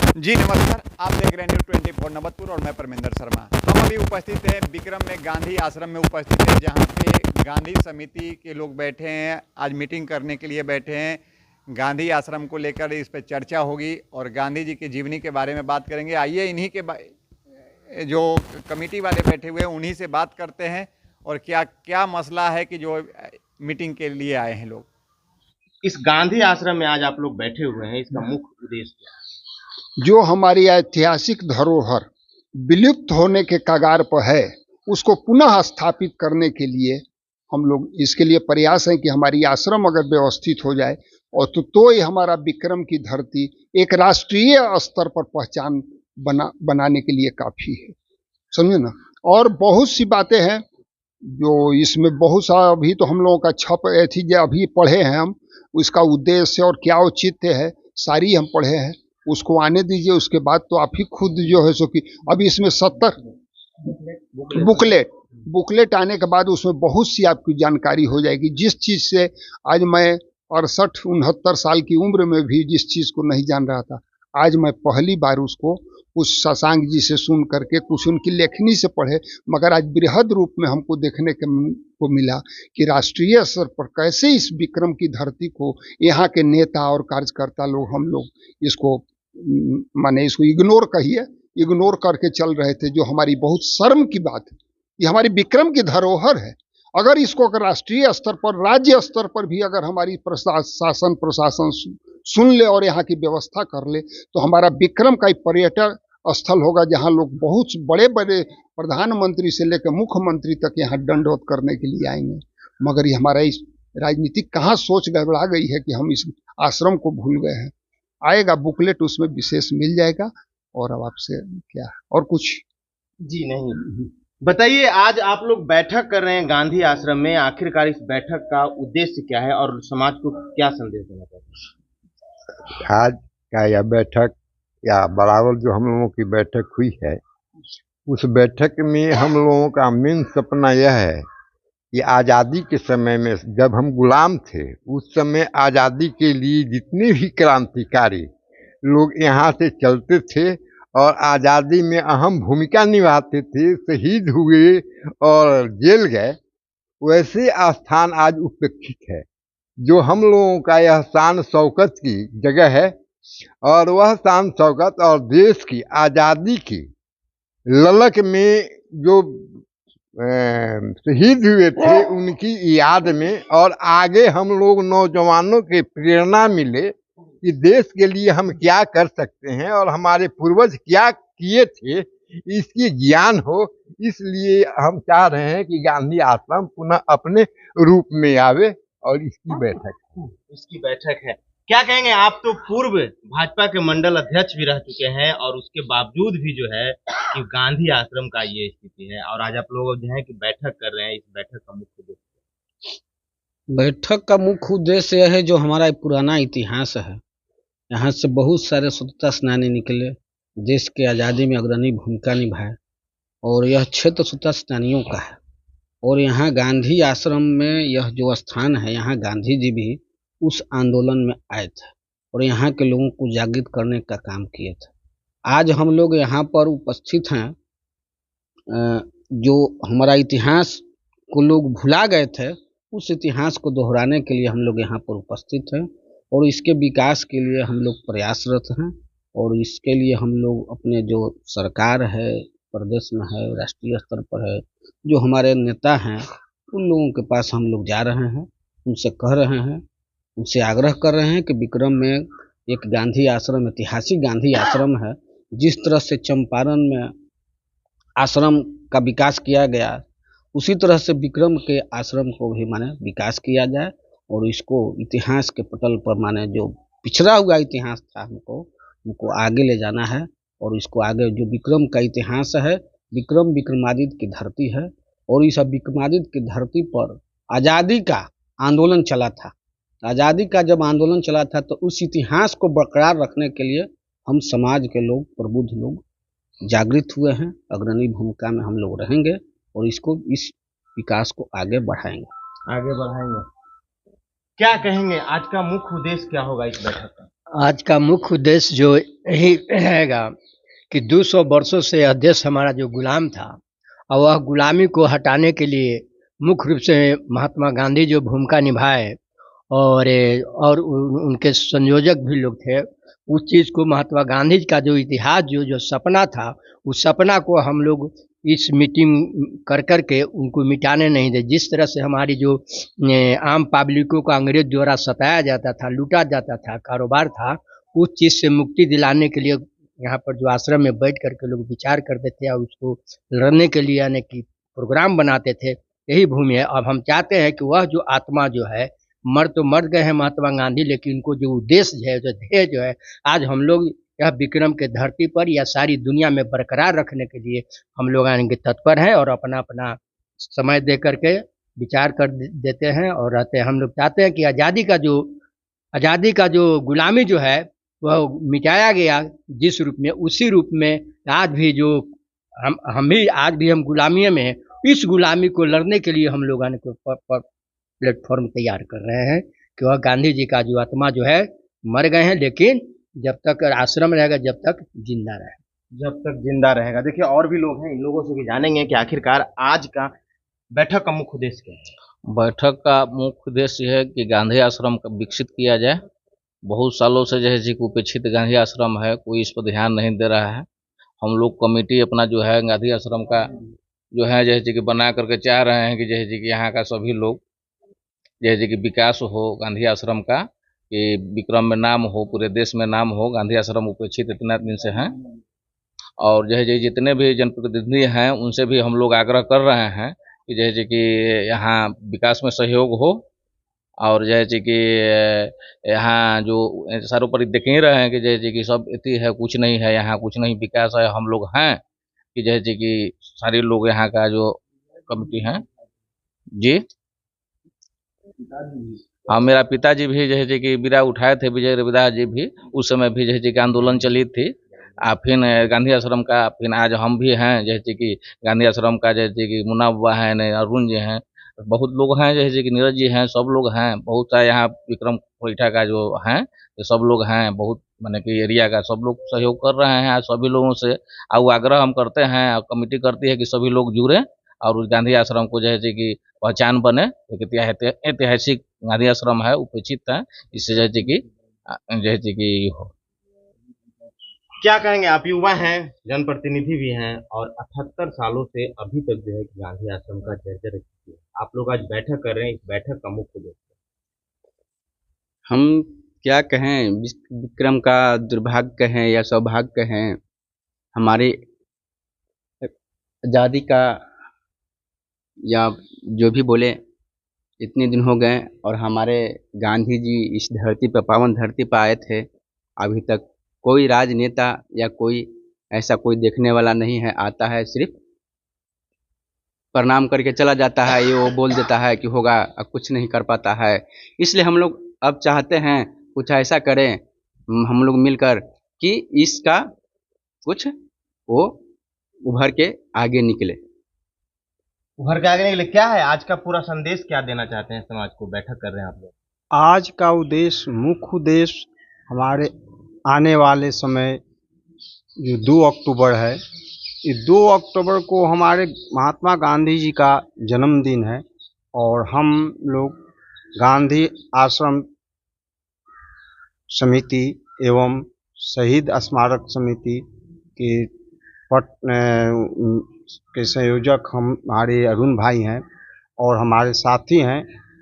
जी नमस्कार, आप देख रहे हैं न्यूज़ 24 नवतपुर और मैं परमेंद्र शर्मा। हम अभी उपस्थित हैं विक्रम में गांधी आश्रम में उपस्थित हैं, जहां पे गांधी समिति के लोग बैठे हैं। आज मीटिंग करने के लिए बैठे हैं। गांधी आश्रम को लेकर इस पे चर्चा होगी और गांधी जी की जीवनी के बारे में बात करेंगे। आइए इन्हीं के जो कमेटी वाले बैठे हुए हैं उन्हीं से बात करते हैं और क्या क्या मसला है कि जो मीटिंग के लिए आए हैं लोग। इस गांधी आश्रम में आज आप लोग बैठे हुए हैं, इसका मुख्य उद्देश्य क्या है? जो हमारी ऐतिहासिक धरोहर विलुप्त होने के कगार पर है, उसको पुनः स्थापित करने के लिए हम लोग इसके लिए प्रयास है कि हमारी आश्रम अगर व्यवस्थित हो जाए और तो ही हमारा विक्रम की धरती एक राष्ट्रीय स्तर पर पहचान बनाने के लिए काफ़ी है, समझे ना। और बहुत सी बातें हैं जो इसमें बहुत सा अभी तो हम लोगों का छप थी जो अभी पढ़े हैं हम, उसका उद्देश्य और क्या औचित्य है सारी हम पढ़े हैं। उसको आने दीजिए, उसके बाद तो आप ही खुद जो है सो कि अभी इसमें 70 बुकलेट आने के बाद उसमें बहुत सी आपकी जानकारी हो जाएगी। जिस चीज़ से आज मैं 68-69 साल की उम्र में भी जिस चीज़ को नहीं जान रहा था, आज मैं पहली बार उसको कुछ शशांक जी से सुन करके कुछ उनकी लेखनी से पढ़े, मगर आज बृहद रूप में हमको देखने को मिला कि राष्ट्रीय स्तर पर कैसे इस विक्रम की धरती को यहाँ के नेता और कार्यकर्ता लोग हम लोग इसको माने इसको इग्नोर करके चल रहे थे, जो हमारी बहुत शर्म की बात है। ये हमारी विक्रम की धरोहर है। अगर इसको अगर राष्ट्रीय स्तर पर राज्य स्तर पर भी अगर हमारी प्रशासन सुन ले और यहाँ की व्यवस्था कर ले तो हमारा विक्रम का एक पर्यटन स्थल होगा, जहाँ लोग बहुत बड़े बड़े प्रधानमंत्री से लेकर मुख्यमंत्री तक यहाँ दंडवत करने के लिए आएंगे। मगर ये हमारा इस राजनीतिक कहाँ सोच गड़बड़ा गई है कि हम इस आश्रम को भूल गए हैं। आएगा बुकलेट, उसमें विशेष मिल जाएगा। और अब आपसे क्या और कुछ जी नहीं, बताइए आज आप लोग बैठक कर रहे हैं गांधी आश्रम में, आखिरकार इस बैठक का उद्देश्य क्या है और समाज को क्या संदेश देना चाहते हैं? आज का यह बैठक या बराबर जो हम लोगों की बैठक हुई है, उस बैठक में हम लोगों का मेन सपना यह है कि आज़ादी के समय में जब हम गुलाम थे, उस समय आज़ादी के लिए जितने भी क्रांतिकारी लोग यहाँ से चलते थे और आज़ादी में अहम भूमिका निभाते थे, शहीद हुए और जेल गए, वैसे स्थान आज उपेक्षित है। जो हम लोगों का यह शान शौकत की जगह है और वह शान शौकत और देश की आज़ादी की ललक में जो शहीद हुए थे उनकी याद में और आगे हम लोग नौजवानों के प्रेरणा मिले कि देश के लिए हम क्या कर सकते हैं और हमारे पूर्वज क्या किए थे, इसकी ज्ञान हो। इसलिए हम चाह रहे हैं कि गांधी आश्रम पुनः अपने रूप में आवे और इसकी बैठक है। क्या कहेंगे, आप तो पूर्व भाजपा के मंडल अध्यक्ष भी रह चुके हैं और उसके बावजूद भी जो है कि गांधी आश्रम का ये स्थिति है और आज आप लोग जो है कि बैठक कर रहे हैं, इस बैठक का मुख्य उद्देश्य? बैठक का मुख्य उद्देश्य यह है, जो हमारा पुराना इतिहास है, यहाँ से बहुत सारे स्वतंत्रता सेनानी निकले, देश के आज़ादी में अग्रणी भूमिका निभाए और यह क्षेत्र स्वतंत्रता सेनानियों का है। और यहाँ गांधी आश्रम में यह जो स्थान है, यहाँ गांधी जी भी उस आंदोलन में आए थे और यहाँ के लोगों को जागृत करने का काम किए थे। आज हम लोग यहाँ पर उपस्थित हैं, जो हमारा इतिहास को लोग भुला गए थे, उस इतिहास को दोहराने के लिए हम लोग यहाँ पर उपस्थित हैं और इसके विकास के लिए हम लोग प्रयासरत हैं। और इसके लिए हम लोग अपने जो सरकार है, प्रदेश में है, राष्ट्रीय स्तर पर है, जो हमारे नेता हैं, उन लोगों के पास हम लोग जा रहे हैं, उनसे कह रहे हैं, उनसे आग्रह कर रहे हैं कि विक्रम में एक गांधी आश्रम, ऐतिहासिक गांधी आश्रम है। जिस तरह से चंपारण में आश्रम का विकास किया गया, उसी तरह से विक्रम के आश्रम को भी माने विकास किया जाए और इसको इतिहास के पटल पर माने जो पिछड़ा हुआ इतिहास था उनको आगे ले जाना है। और इसको आगे जो विक्रम का इतिहास है, विक्रम विक्रमादित्य की धरती है और इस विक्रमादित्य की धरती पर आज़ादी का आंदोलन चला था। आज़ादी का जब आंदोलन चला था तो उस इतिहास को बरकरार रखने के लिए हम समाज के लोग, प्रबुद्ध लोग जागृत हुए हैं। अग्रणी भूमिका में हम लोग रहेंगे और इस विकास को आगे बढ़ाएंगे। क्या कहेंगे, आज का मुख्य उद्देश्य क्या होगा इस बैठक का? आज का मुख्य उद्देश्य जो यही रहेगा कि 200 वर्षों से यह देश हमारा जो गुलाम था और वह गुलामी को हटाने के लिए मुख्य रूप से महात्मा गांधी जो भूमिका निभाए और उनके संयोजक भी लोग थे। उस चीज़ को महात्मा गांधी का जो इतिहास जो सपना था, उस सपना को हम लोग इस मीटिंग कर के उनको मिटाने नहीं दे। जिस तरह से हमारी जो आम पब्लिकों को अंग्रेज द्वारा सताया जाता था, लूटा जाता था, कारोबार था, उस चीज़ से मुक्ति दिलाने के लिए यहाँ पर जो आश्रम में बैठ कर के लोग विचार करते थे और उसको लड़ने के लिए यानी कि प्रोग्राम बनाते थे, यही भूमि है। अब हम चाहते हैं कि वह जो आत्मा जो है, मर तो मर गए हैं महात्मा गांधी, लेकिन उनको जो उद्देश्य है, जो ध्येय जो है, आज हम लोग यह विक्रम के धरती पर या सारी दुनिया में बरकरार रखने के लिए हम लोग आएंगे तत्पर हैं और अपना अपना समय दे करके विचार कर देते हैं और रहते हैं। हम लोग चाहते हैं कि आज़ादी का जो गुलामी जो है वह मिटाया गया जिस रूप में, उसी रूप में आज भी जो हम भी आज भी हम गुलामी में हैं। इस गुलामी को लड़ने के लिए हम लोग आने को प्लेटफॉर्म तैयार कर रहे हैं कि वह गांधी जी का जो आत्मा जो है मर गए हैं, लेकिन जब तक आश्रम रहेगा, जब तक जिंदा रहेगा। जब तक जिंदा रहेगा। देखिए और भी लोग हैं, इन लोगों से भी जानेंगे कि आखिरकार आज का बैठक का मुख्य उद्देश्य क्या है। बैठक का मुख्य उद्देश्य है कि गांधी आश्रम का विकसित किया जाए। बहुत सालों से जो है जी उपेक्षित गांधी आश्रम है, कोई इस पर ध्यान नहीं दे रहा है। हम लोग कमेटी अपना जो है गांधी आश्रम का जो है जैसे कि बना करके चाह रहे हैं कि जैसे कि यहाँ का सभी लोग जैसे कि विकास हो गांधी आश्रम का, कि विक्रम में नाम हो, पूरे देश में नाम हो। गांधी आश्रम उपेक्षित इतना दिन से हैं और जैसे जितने भी जनप्रतिनिधि हैं उनसे भी हम लोग आग्रह कर रहे हैं कि जैसे कि यहाँ विकास में सहयोग हो और जैसे कि यहाँ जो सारों पर देख ही रहे हैं कि जैसे कि सब इतनी है, कुछ नहीं है, यहाँ कुछ नहीं विकास है। हम लोग हैं कि जैसे कि सारे लोग यहाँ का जो कमिटी हैं जी। हाँ, मेरा पिताजी भी जैसे कि बिरा उठाए थे, विजय रविदास जी भी उस समय भी जैसे कि आंदोलन चली थी। फिर गांधी आश्रम का, फिर आज हम भी हैं जैसे कि गांधी आश्रम का, जैसे कि मुन्ना बाबा हैं, अरुण जी हैं, बहुत लोग हैं, जैसे कि नीरज जी हैं, सब लोग हैं। बहुत सारे यहाँ विक्रम कोइठा का जो हैं तो सब लोग हैं, बहुत माने कि एरिया का सब लोग सहयोग कर रहे हैं। आज सभी लोगों से और आग्रह हम करते हैं और कमेटी करती है कि सभी लोग जुड़े और उस गांधी आश्रम को जैसे कि पहचान बने। एक ऐतिहासिक गांधी आश्रम है, उपेक्षित है, इससे जैसे कि हो। क्या कहेंगे आप? युवा हैं, जनप्रतिनिधि भी हैं और 78 सालों से अभी तक जो है कि गांधी आश्रम का जर्जर स्थिति है। आप लोग आज बैठक कर रहे हैं, इस बैठक का मुख्य उद्देश्य हम क्या कहें, विक्रम का दुर्भाग्य कहें या सौभाग्य कहें, हमारे आज़ादी का या जो भी बोले, इतने दिन हो गए और हमारे गांधी जी इस धरती पर, पावन धरती पर आए थे। अभी तक कोई राजनेता या कोई ऐसा कोई देखने वाला नहीं है। आता है सिर्फ प्रणाम करके चला जाता है, ये वो बोल देता है कि होगा, अब कुछ नहीं कर पाता है। इसलिए हम लोग अब चाहते हैं कुछ ऐसा करें हम लोग मिलकर कि इसका कुछ वो उभर के आगे निकले। उभर के आगे निकले। क्या है आज का पूरा संदेश, क्या देना चाहते हैं समाज को? बैठक कर रहे हैं आप लोग। आज का उद्देश्य, मुख्य उद्देश्य हमारे आने वाले समय जो 2 अक्टूबर है, इस 2 अक्टूबर को हमारे महात्मा गांधी जी का जन्मदिन है और हम लोग गांधी आश्रम समिति एवं शहीद स्मारक समिति के संयोजक हमारे अरुण भाई हैं और हमारे साथी हैं।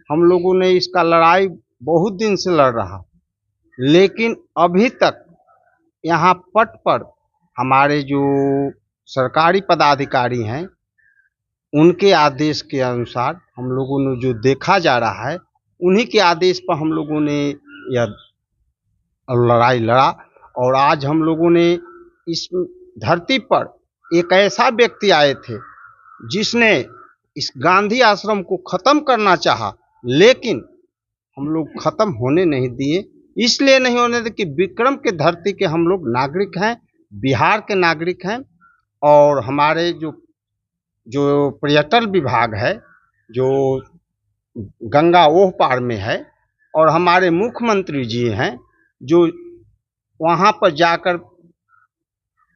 हम लोगों ने इसका लड़ाई बहुत दिन से लड़ रहा, लेकिन अभी तक यहाँ पट पर हमारे जो सरकारी पदाधिकारी हैं उनके आदेश के अनुसार हम लोगों ने जो देखा जा रहा है, उन्हीं के आदेश पर हम लोगों ने यह लड़ाई लड़ा। और आज हम लोगों ने इस धरती पर एक ऐसा व्यक्ति आए थे जिसने इस गांधी आश्रम को ख़त्म करना चाहा, लेकिन हम लोग ख़त्म होने नहीं दिए। इसलिए नहीं होने दिए कि विक्रम के धरती के हम लोग नागरिक हैं, बिहार के नागरिक हैं और हमारे जो पर्यटन विभाग है जो गंगा ओह पार में है और हमारे मुख्यमंत्री जी हैं जो वहाँ पर जाकर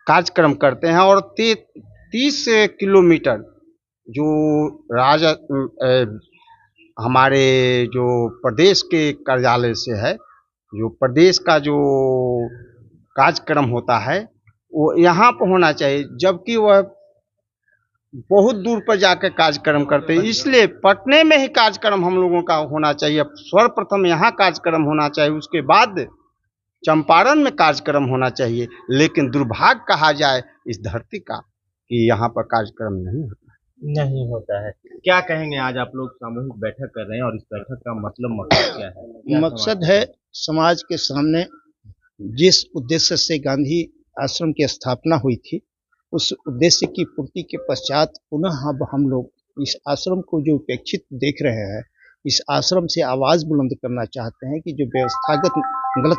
कार्यक्रम करते हैं। और 30 किलोमीटर जो हमारे जो प्रदेश के कार्यालय से है, जो प्रदेश का जो कार्यक्रम होता है वो यहाँ पर होना चाहिए, जबकि वह बहुत दूर पर जाकर कार्यक्रम करते हैं। इसलिए पटने में ही कार्यक्रम हम लोगों का होना चाहिए। सर्वप्रथम यहाँ कार्यक्रम होना चाहिए, उसके बाद चंपारण में कार्यक्रम होना चाहिए। लेकिन दुर्भाग्य कहा जाए इस धरती का कि यहाँ पर कार्यक्रम नहीं होता है। क्या कहेंगे, आज आप लोग सामूहिक बैठक कर रहे हैं और इस बैठक का मकसद क्या है? मकसद है समाज के सामने जिस उद्देश्य से गांधी आश्रम की स्थापना हुई थी, उस उद्देश्य की पूर्ति के पश्चात पुनः अब हम लोग इस आश्रम को जो उपेक्षित देख रहे हैं, इस आश्रम से आवाज़ बुलंद करना चाहते हैं कि जो व्यवस्थागत गलत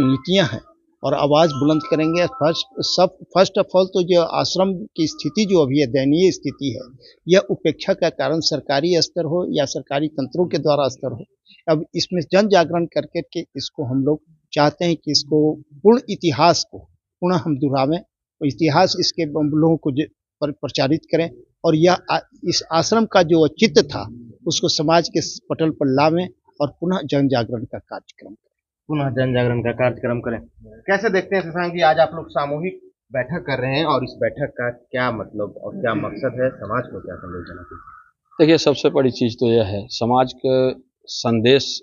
नीतियां हैं और आवाज़ बुलंद करेंगे। फर्स्ट ऑफ ऑल तो जो आश्रम की स्थिति जो अभी है, दयनीय स्थिति है, यह उपेक्षा का कारण सरकारी स्तर हो या सरकारी तंत्रों के द्वारा स्तर हो। अब इसमें जन जागरण करके के इसको हम लोग चाहते हैं कि इसको पूर्ण इतिहास को पुनः हम दोहरावें और इतिहास इसके लोगों को प्रचारित करें और यह इस आश्रम का जो औचित्य था उसको समाज के पटल पर लावें और पुनः जन जागरण का कार्यक्रम करें। कैसे देखते हैं शशांक जी, आज आप लोग सामूहिक बैठक कर रहे हैं और इस बैठक का क्या मतलब और क्या मकसद है, समाज को क्या संदेश देना चाहिए? देखिए, सबसे बड़ी चीज़ तो यह है, समाज के संदेश।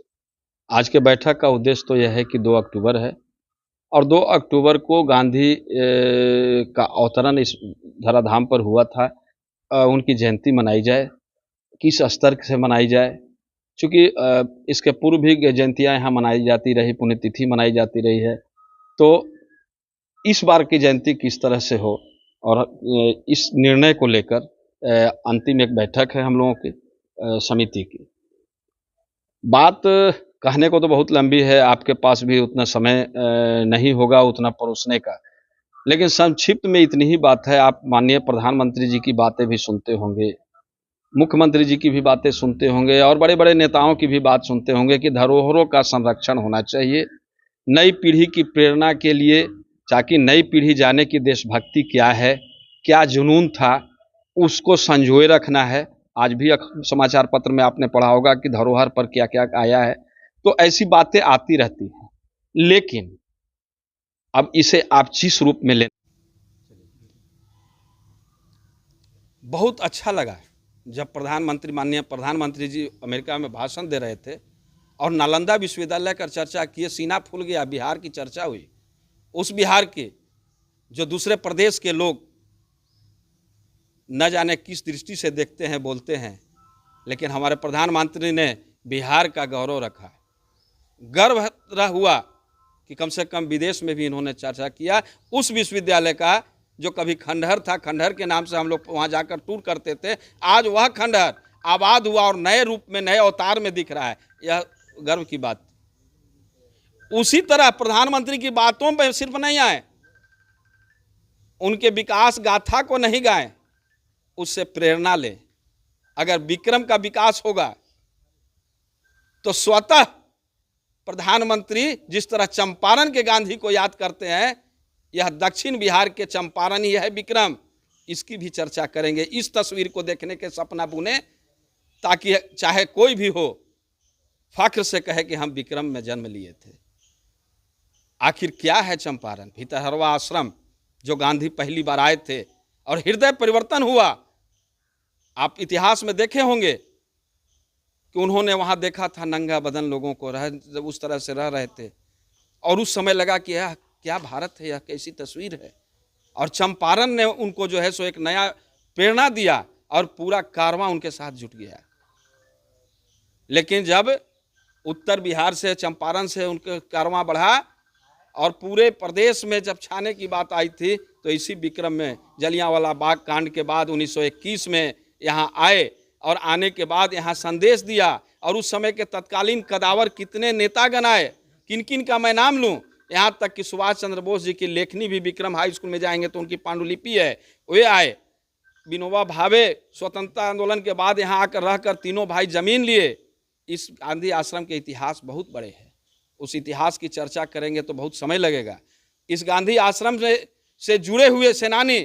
आज के बैठक का उद्देश्य तो यह है कि 2 अक्टूबर है और 2 अक्टूबर को गांधी का अवतरण इस धराधाम पर हुआ था, उनकी जयंती मनाई जाए। किस स्तर से मनाई जाए, चूँकि इसके पूर्व भी जयंतियाँ यहाँ मनाई जाती रही, पुण्यतिथि मनाई जाती रही है, तो इस बार की जयंती किस तरह से हो और इस निर्णय को लेकर अंतिम एक बैठक है हम लोगों की समिति की। बात कहने को तो बहुत लंबी है, आपके पास भी उतना समय नहीं होगा उतना परोसने का, लेकिन संक्षिप्त में इतनी ही बात है। आप माननीय प्रधानमंत्री जी की बातें भी सुनते होंगे, मुख्यमंत्री जी की भी बातें सुनते होंगे और बड़े बड़े नेताओं की भी बात सुनते होंगे कि धरोहरों का संरक्षण होना चाहिए, नई पीढ़ी की प्रेरणा के लिए, ताकि नई पीढ़ी जाने की देशभक्ति क्या है, क्या जुनून था, उसको संजोए रखना है। आज भी समाचार पत्र में आपने पढ़ा होगा कि धरोहर पर क्या क्या आया है, तो ऐसी बातें आती रहती हैं, लेकिन अब इसे आप जिस रूप में लें। बहुत अच्छा लगा जब माननीय प्रधानमंत्री जी अमेरिका में भाषण दे रहे थे और नालंदा विश्वविद्यालय का चर्चा किए, सीना फूल गया। बिहार की चर्चा हुई, उस बिहार के जो दूसरे प्रदेश के लोग न जाने किस दृष्टि से देखते हैं, बोलते हैं, लेकिन हमारे प्रधानमंत्री ने बिहार का गौरव रखा। गर्व हुआ कि कम से कम विदेश में भी इन्होंने चर्चा किया। उस विश्वविद्यालय का जो कभी खंडहर था, खंडहर के नाम से हम लोग वहाँ जाकर टूर करते थे, आज वह खंडहर आबाद हुआ और नए रूप में, नए अवतार में दिख रहा है। यह गर्व की बात। उसी तरह प्रधानमंत्री की बातों पर सिर्फ नहीं आए, उनके विकास गाथा को नहीं गाएं, उससे प्रेरणा लें। अगर विक्रम का विकास होगा तो स्वतः प्रधानमंत्री जिस तरह चंपारण के गांधी को याद करते हैं, यह दक्षिण बिहार के चंपारण ही है विक्रम। इसकी भी चर्चा करेंगे। इस तस्वीर को देखने के सपना बुने, ताकि चाहे कोई भी हो फख्र से कहे कि हम विक्रम में जन्म लिए थे। आखिर क्या है चंपारण? भितहरवा आश्रम, जो गांधी पहली बार आए थे और हृदय परिवर्तन हुआ। आप इतिहास में देखे होंगे कि उन्होंने वहाँ देखा था नंगा बदन लोगों को, उस तरह से रह रहे थे, और उस समय लगा कि यह क्या भारत है, यह कैसी तस्वीर है। और चंपारण ने उनको जो है सो एक नया प्रेरणा दिया और पूरा कारवां उनके साथ जुट गया। लेकिन जब उत्तर बिहार से, चंपारण से उनके कारवां बढ़ा और पूरे प्रदेश में जब छाने की बात आई थी, तो इसी विक्रम में जलियांवाला बाग कांड के बाद 1921 में यहाँ आए और आने के बाद यहाँ संदेश दिया। और उस समय के तत्कालीन कदावर कितने नेतागण आए, किन किन का मैं नाम लूँ, यहाँ तक कि सुभाष चंद्र बोस जी की लेखनी भी विक्रम हाई स्कूल में जाएंगे तो उनकी पांडुलिपि है, वे आए। विनोबा भावे स्वतंत्रता आंदोलन के बाद यहाँ आकर रहकर तीनों भाई जमीन लिए इस गांधी आश्रम के इतिहास बहुत बड़े हैं, उस इतिहास की चर्चा करेंगे तो बहुत समय लगेगा। इस गांधी आश्रम से जुड़े हुए सेनानी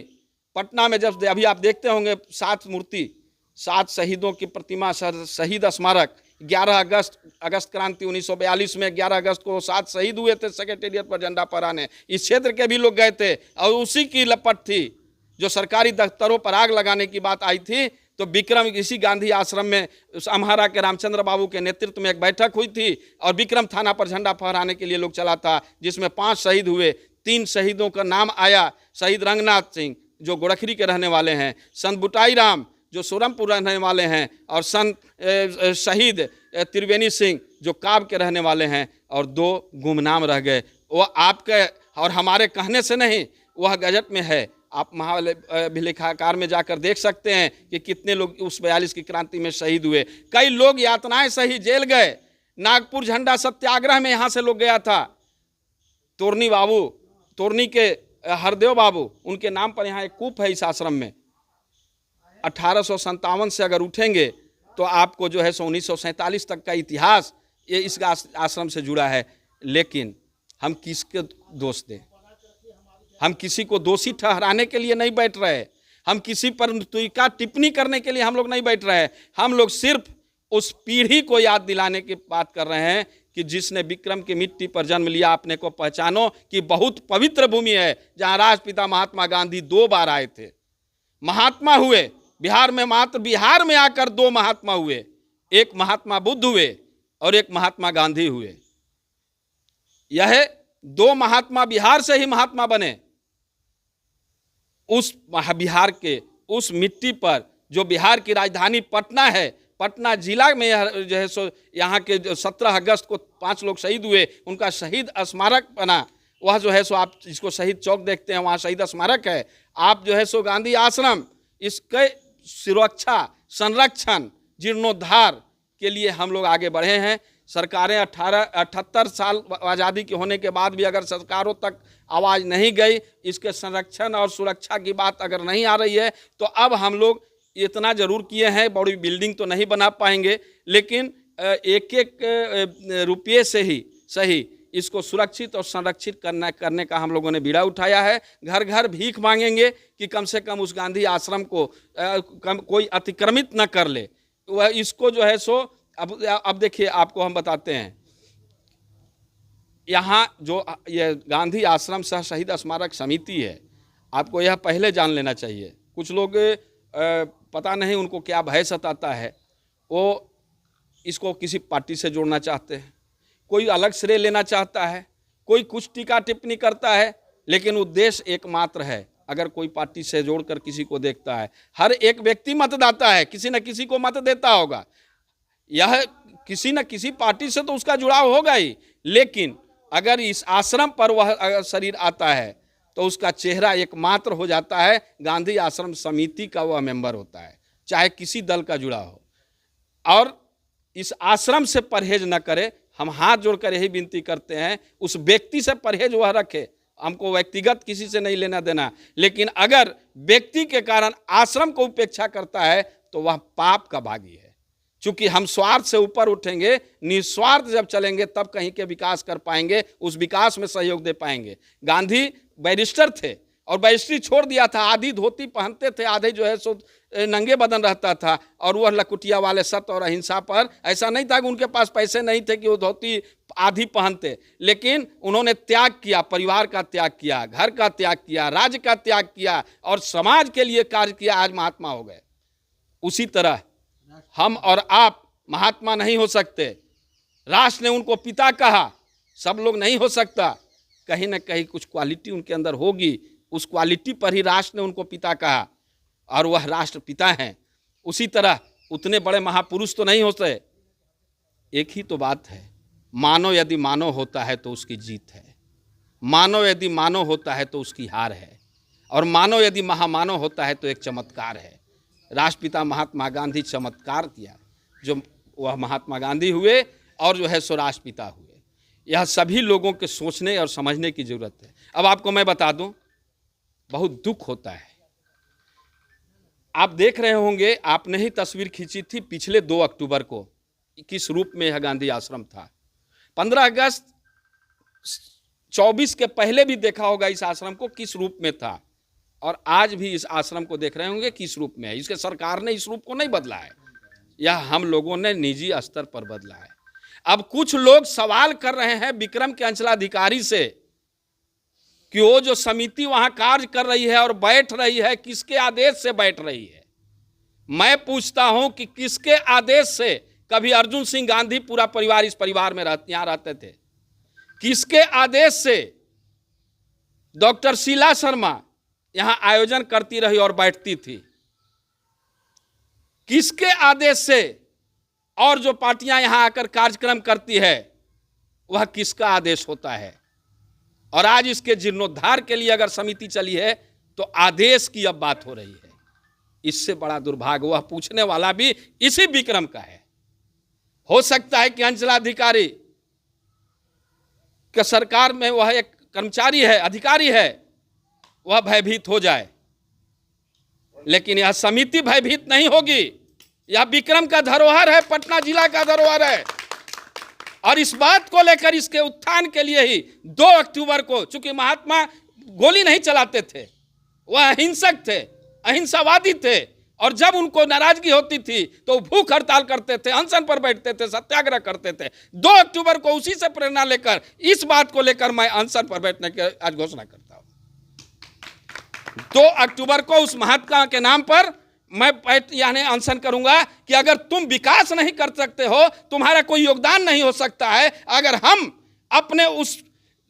पटना में जब अभी आप देखते होंगे 7 मूर्ति, 7 शहीदों की प्रतिमा, शहीद स्मारक 11 अगस्त क्रांति 1942 में 11 अगस्त को 7 शहीद हुए थे सेक्रेटेरिएट पर झंडा फहराने। इस क्षेत्र के भी लोग गए थे और उसी की लपट थी जो सरकारी दफ्तरों पर आग लगाने की बात आई थी। तो विक्रम इसी गांधी आश्रम में अम्हारा के रामचंद्र बाबू के नेतृत्व में एक बैठक हुई थी और विक्रम थाना पर झंडा फहराने के लिए लोग चला था, जिसमें 5 शहीद हुए। 3 शहीदों का नाम आया, शहीद रंगनाथ सिंह जो गोरखरी के रहने वाले हैं, संत बुटाई राम जो सोरमपुर रहने वाले हैं, और संत शहीद त्रिवेणी सिंह जो काब के रहने वाले हैं, और 2 गुमनाम रह गए। वो आपके और हमारे कहने से नहीं, वह गजट में है, आप महाभिलेखागार में जाकर देख सकते हैं कि कितने लोग उस 42 की क्रांति में शहीद हुए। कई लोग यातनाएं सही जेल गए। नागपुर झंडा सत्याग्रह में यहाँ से लोग गया था, तोरनी के हरदेव बाबू, उनके नाम पर यहाँ एक कूप है इस आश्रम में। 1857 से अगर उठेंगे तो आपको जो है 1947 तक का इतिहास ये इस आश्रम से जुड़ा है। लेकिन हम किसके दोष दें? हम किसी को दोषी ठहराने के लिए नहीं बैठ रहे, हम किसी पर टीका टिप्पणी करने के लिए हम लोग नहीं बैठ रहे। हम लोग सिर्फ उस पीढ़ी को याद दिलाने की बात कर रहे हैं कि जिसने विक्रम की मिट्टी पर जन्म लिया, अपने को पहचानो कि बहुत पवित्र भूमि है जहां राष्ट्रपिता महात्मा गांधी 2 बार आए थे, महात्मा हुए। बिहार में मात्र बिहार में आकर 2 महात्मा हुए, एक महात्मा बुद्ध हुए और एक महात्मा गांधी हुए। यह 2 महात्मा बिहार से ही महात्मा बने। उस बिहार के उस मिट्टी पर जो बिहार की राजधानी पटना है, पटना जिला में जो है सो यहाँ के 17 अगस्त को 5 लोग शहीद हुए, उनका शहीद स्मारक बना। वह जो है सो आप इसको शहीद चौक देखते हैं, वहाँ शहीद स्मारक है। आप जो है सो गांधी आश्रम, इसके सुरक्षा संरक्षण जीर्णोद्धार के लिए हम लोग आगे बढ़े हैं। सरकारें 78 साल आज़ादी के होने के बाद भी अगर सरकारों तक आवाज़ नहीं गई, इसके संरक्षण और सुरक्षा की बात अगर नहीं आ रही है, तो अब हम लोग इतना जरूर किए हैं। बड़ी बिल्डिंग तो नहीं बना पाएंगे, लेकिन एक रुपये से ही सही इसको सुरक्षित और संरक्षित करने का हम लोगों ने बीड़ा उठाया है। घर घर भीख मांगेंगे कि कम से कम उस गांधी आश्रम को कोई अतिक्रमित न कर ले। वह इसको जो है सो अब देखिए, आपको हम बताते हैं, यहाँ जो ये गांधी आश्रम सह शहीद स्मारक समिति है, आपको यह पहले जान लेना चाहिए। कुछ लोग पता नहीं उनको क्या भय सताता है, वो इसको किसी पार्टी से जोड़ना चाहते हैं, कोई अलग श्रेय लेना चाहता है, कोई कुछ टीका टिप्पणी करता है, लेकिन उद्देश्य एकमात्र है। अगर कोई पार्टी से जोड़कर किसी को देखता है, हर एक व्यक्ति मतदाता है, किसी न किसी को मत देता होगा, यह किसी न किसी पार्टी से तो उसका जुड़ाव होगा ही। लेकिन अगर इस आश्रम पर वह शरीर आता है तो उसका चेहरा एकमात्र हो जाता है, गांधी आश्रम समिति का वह मेंबर होता है, चाहे किसी दल का जुड़ा हो। और इस आश्रम से परहेज न करे, हम हाथ जोड़कर यही विनती करते हैं, उस व्यक्ति से परहेज वह रखे। हमको व्यक्तिगत किसी से नहीं लेना देना, लेकिन अगर व्यक्ति के कारण आश्रम को उपेक्षा करता है तो वह पाप का भागी है। चूंकि हम स्वार्थ से ऊपर उठेंगे, निस्वार्थ जब चलेंगे तब कहीं के विकास कर पाएंगे, उस विकास में सहयोग दे पाएंगे। गांधी बैरिस्टर थे और बैरिस्ट्री छोड़ दिया था, आधी धोती पहनते थे, आधे जो है सो नंगे बदन रहता था, और वह लकुटिया वाले सत्य और अहिंसा पर। ऐसा नहीं था कि उनके पास पैसे नहीं थे कि वो धोती आधी पहनते, लेकिन उन्होंने त्याग किया, परिवार का त्याग किया, घर का त्याग किया, राज्य का त्याग किया और समाज के लिए कार्य किया, आज महात्मा हो गए। उसी तरह हम और आप महात्मा नहीं हो सकते। राष्ट्र ने उनको पिता कहा, सब लोग नहीं हो सकता, कहीं ना कहीं कुछ क्वालिटी उनके अंदर होगी, उस क्वालिटी पर ही राष्ट्र ने उनको पिता कहा और वह राष्ट्र पिता हैं। उसी तरह उतने बड़े महापुरुष तो नहीं होते। एक ही तो बात है, मानव यदि मानव होता है तो उसकी जीत है, मानव यदि मानव होता है तो उसकी हार है, और मानव यदि महामानव होता है तो एक चमत्कार है। राष्ट्रपिता महात्मा गांधी चमत्कार किया, जो वह महात्मा गांधी हुए और जो है सो राष्ट्रपिता हुए। यह सभी लोगों के सोचने और समझने की जरूरत है। अब आपको मैं बता दूं, बहुत दुख होता है। आप देख रहे होंगे, आपने ही तस्वीर खींची थी पिछले 2 अक्टूबर को, किस रूप में यह गांधी आश्रम था। 15 अगस्त 24 के पहले भी देखा होगा इस आश्रम को किस रूप में था, और आज भी इस आश्रम को देख रहे होंगे किस रूप में है। इसके सरकार ने इस रूप को नहीं बदला है, यह हम लोगों ने निजी स्तर पर बदला है। अब कुछ लोग सवाल कर रहे हैं विक्रम के अंचलाधिकारी से कि वो जो समिति वहां कार्य कर रही है और बैठ रही है, किसके आदेश से बैठ रही है। मैं पूछता हूं कि किसके आदेश से। कभी अर्जुन सिंह गांधी पूरा परिवार इस परिवार में यहाँ रहते थे। किसके आदेश से डॉक्टर शीला शर्मा यहां आयोजन करती रही और बैठती थी? किसके आदेश से? और जो पार्टियां यहां आकर कार्यक्रम करती है वह किसका आदेश होता है? और आज इसके जीर्णोद्धार के लिए अगर समिति चली है तो आदेश की अब बात हो रही है। इससे बड़ा दुर्भाग्य वह पूछने वाला भी इसी विक्रम का है। हो सकता है कि अंचलाधिकारी के सरकार में वह एक कर्मचारी है, अधिकारी है, वह भयभीत हो जाए, लेकिन यह समिति भयभीत नहीं होगी। यह विक्रम का धरोहर है, पटना जिला का धरोहर है। और इस बात को लेकर इसके उत्थान के लिए ही 2 अक्टूबर को, चूंकि महात्मा गोली नहीं चलाते थे, वह अहिंसक थे, अहिंसावादी थे, और जब उनको नाराजगी होती थी तो भूख हड़ताल करते थे, अनशन पर बैठते थे, सत्याग्रह करते थे। 2 अक्टूबर को उसी से प्रेरणा लेकर इस बात को लेकर मैं अनशन पर बैठने की आज घोषणा करता हूं। 2 अक्टूबर को उस महात्मा के नाम पर मैं यानी अनशन करूंगा कि अगर तुम विकास नहीं कर सकते हो, तुम्हारा कोई योगदान नहीं हो सकता है, अगर हम अपने उस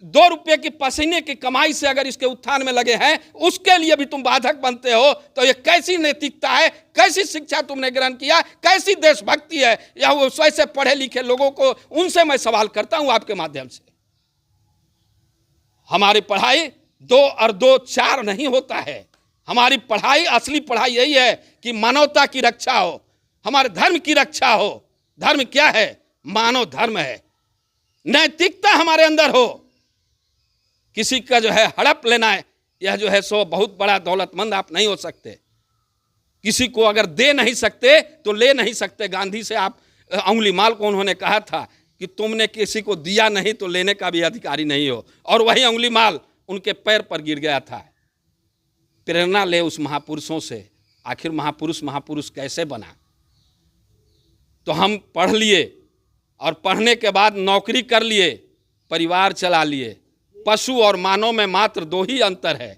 2 रुपये की पसीने की कमाई से अगर इसके उत्थान में लगे हैं, उसके लिए भी तुम बाधक बनते हो, तो ये कैसी नैतिकता है, कैसी शिक्षा तुमने ग्रहण किया, कैसी देशभक्ति है? या वो स्वयं पढ़े लिखे लोगों को, उनसे मैं सवाल करता हूं आपके माध्यम से। हमारी पढ़ाई 2 और 2 4 नहीं होता है। हमारी पढ़ाई, असली पढ़ाई यही है कि मानवता की रक्षा हो, हमारे धर्म की रक्षा हो। धर्म क्या है? मानव धर्म है। नैतिकता हमारे अंदर हो। किसी का जो है हड़प लेना है, यह जो है सो बहुत बड़ा दौलतमंद आप नहीं हो सकते। किसी को अगर दे नहीं सकते तो ले नहीं सकते। गांधी से आप उंगली माल को उन्होंने कहा था कि तुमने किसी को दिया नहीं तो लेने का भी अधिकारी नहीं हो, और वही उंगली माल उनके पैर पर गिर गया था। प्रेरणा ले उस महापुरुषों से। आखिर महापुरुष कैसे बना? तो हम पढ़ लिए और पढ़ने के बाद नौकरी कर लिए, परिवार चला लिए। पशु और मानव में मात्र 2 ही अंतर है।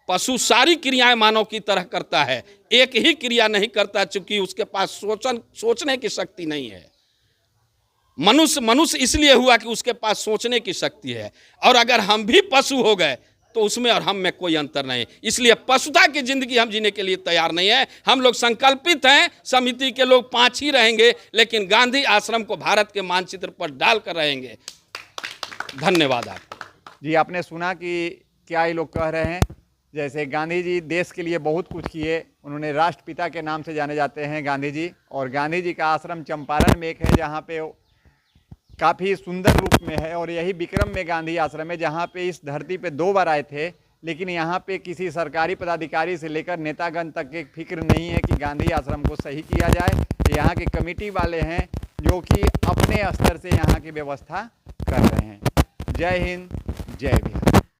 पशु सारी क्रियाएं मानव की तरह करता है, एक ही क्रिया नहीं करता, चूंकि उसके पास सोचने की शक्ति नहीं है। मनुष्य इसलिए हुआ कि उसके पास सोचने की शक्ति है। और अगर हम भी पशु हो गए तो उसमें और हम में कोई अंतर नहीं। इसलिए पशुता की जिंदगी हम जीने के लिए तैयार नहीं है। हम लोग संकल्पित हैं, समिति के लोग 5 ही रहेंगे, लेकिन गांधी आश्रम को भारत के मानचित्र पर डालकर रहेंगे। धन्यवाद आपको। जी, आपने सुना कि क्या ये लोग कह रहे हैं। जैसे गांधी जी देश के लिए बहुत कुछ किए, उन्होंने राष्ट्रपिता के नाम से जाने जाते हैं गांधी जी। और गांधी जी का आश्रम चंपारण में एक है जहाँ पे काफ़ी सुंदर रूप में है, और यही विक्रम में गांधी आश्रम है जहाँ पे इस धरती पे 2 बार आए थे, लेकिन यहाँ पे किसी सरकारी पदाधिकारी से लेकर नेतागण तक एक फिक्र नहीं है कि गांधी आश्रम को सही किया जाए। यहाँ के कमेटी वाले हैं जो कि अपने स्तर से यहाँ की व्यवस्था कर रहे हैं। जय हिंद, जय बिहार।